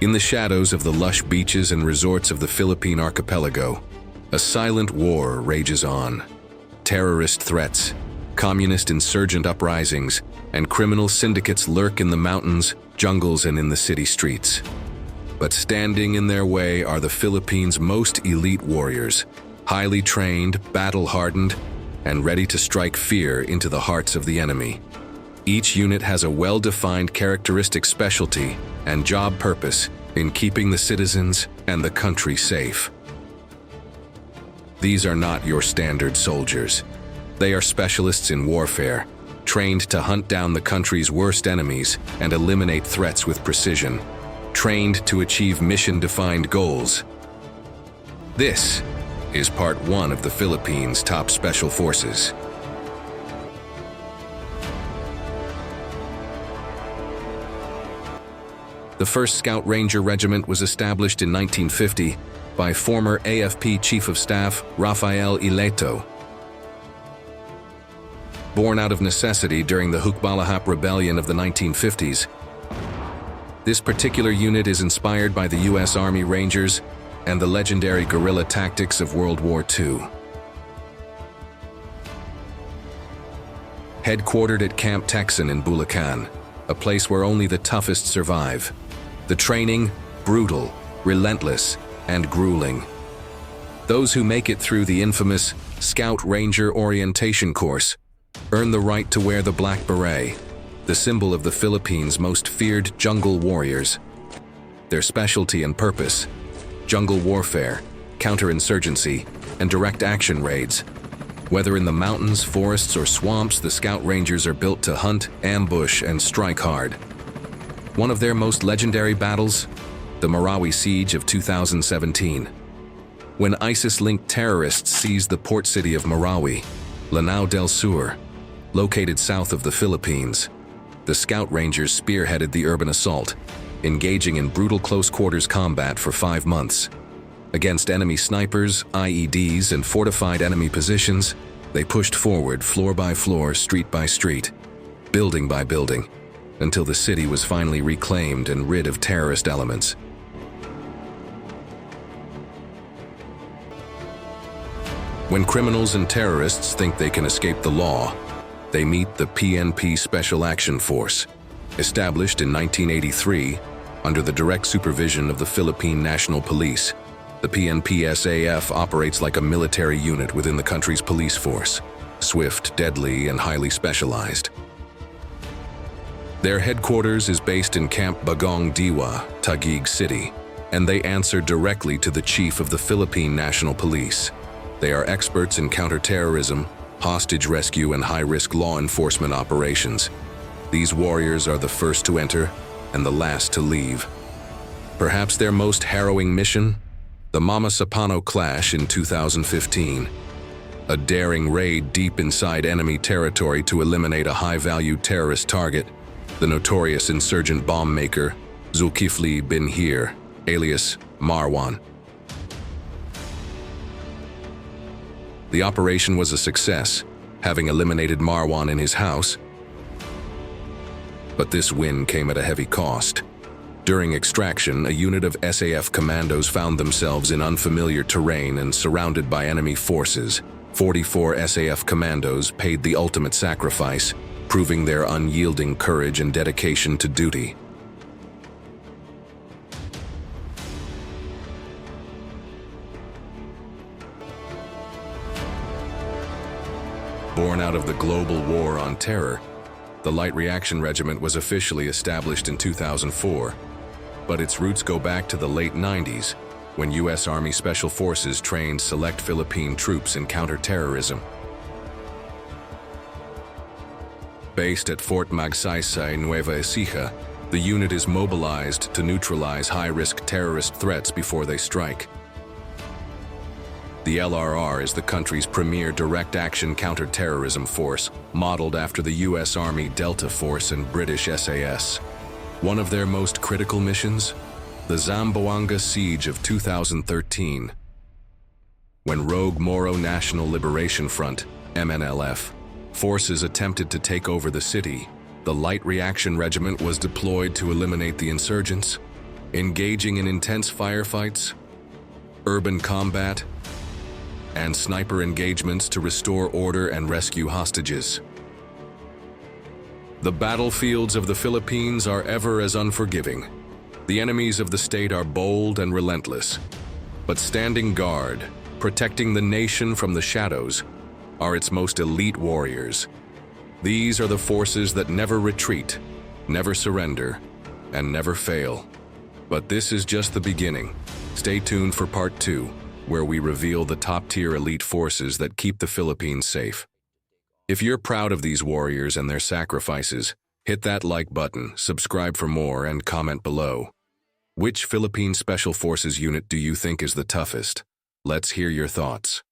In the shadows of the lush beaches and resorts of the Philippine archipelago, a silent war rages on. Terrorist threats, communist insurgent uprisings, and criminal syndicates lurk in the mountains, jungles, and in the city streets. But standing in their way are the Philippines' most elite warriors, highly trained, battle-hardened, and ready to strike fear into the hearts of the enemy. Each unit has a well-defined characteristic specialty and job purpose in keeping the citizens and the country safe. These are not your standard soldiers. They are specialists in warfare, trained to hunt down the country's worst enemies and eliminate threats with precision, trained to achieve mission-defined goals. This is Part 1 of the Philippines' top special forces. The 1st Scout Ranger Regiment was established in 1950 by former AFP Chief of Staff Rafael Ileto. Born out of necessity during the Hukbalahap Rebellion of the 1950s, this particular unit is inspired by the U.S. Army Rangers and the legendary guerrilla tactics of World War II. Headquartered at Camp Texan in Bulacan, a place where only the toughest survive. The training, brutal, relentless, and grueling. Those who make it through the infamous Scout Ranger Orientation course earn the right to wear the black beret, the symbol of the Philippines' most feared jungle warriors. Their specialty and purpose: jungle warfare, counterinsurgency, and direct action raids. Whether in the mountains, forests, or swamps, the Scout Rangers are built to hunt, ambush, and strike hard. One of their most legendary battles? The Marawi Siege of 2017. When ISIS-linked terrorists seized the port city of Marawi, Lanao del Sur, located south of the Philippines, the Scout Rangers spearheaded the urban assault, engaging in brutal close-quarters combat for 5 months. Against enemy snipers, IEDs, and fortified enemy positions, they pushed forward floor by floor, street by street, building by building, until the city was finally reclaimed and rid of terrorist elements. When criminals and terrorists think they can escape the law, they meet the PNP Special Action Force. Established in 1983 under the direct supervision of the Philippine National Police, the PNP-SAF operates like a military unit within the country's police force, swift, deadly, and highly specialized. Their headquarters is based in Camp Bagong Diwa, Taguig City, and they answer directly to the Chief of the Philippine National Police. They are experts in counter-terrorism, hostage rescue, and high-risk law enforcement operations. These warriors are the first to enter and the last to leave. Perhaps their most harrowing mission? The Mama Sapano Clash in 2015. A daring raid deep inside enemy territory to eliminate a high-value terrorist target, the notorious insurgent bomb maker Zulkifli bin Hir, alias Marwan. The operation was a success, having eliminated Marwan in his house. But this win came at a heavy cost. During extraction, a unit of SAF commandos found themselves in unfamiliar terrain and surrounded by enemy forces. 44 SAF commandos paid the ultimate sacrifice, proving their unyielding courage and dedication to duty. Born out of the global war on terror, the Light Reaction Regiment was officially established in 2004, but its roots go back to the late 90s, when U.S. Army Special Forces trained select Philippine troops in counter-terrorism. Based at Fort Magsaysay, Nueva Ecija, the unit is mobilized to neutralize high-risk terrorist threats before they strike. The LRR is the country's premier direct-action counter-terrorism force, modeled after the U.S. Army Delta Force and British SAS. One of their most critical missions? The Zamboanga Siege of 2013. When rogue Moro National Liberation Front, MNLF, forces attempted to take over the city, the Light Reaction Regiment was deployed to eliminate the insurgents. engaging in intense firefights, urban combat, and sniper engagements to restore order and rescue hostages. The battlefields of the Philippines are ever as unforgiving. The enemies of the state are bold and relentless, but standing guard, protecting the nation from the shadows, are its most elite warriors. These are the forces that never retreat, never surrender, and never fail. But this is just the beginning. Stay tuned for Part 2, where we reveal the top-tier elite forces that keep the Philippines safe. If you're proud of these warriors and their sacrifices, hit that like button, subscribe for more, and comment below. Which Philippine Special Forces unit do you think is the toughest? Let's hear your thoughts.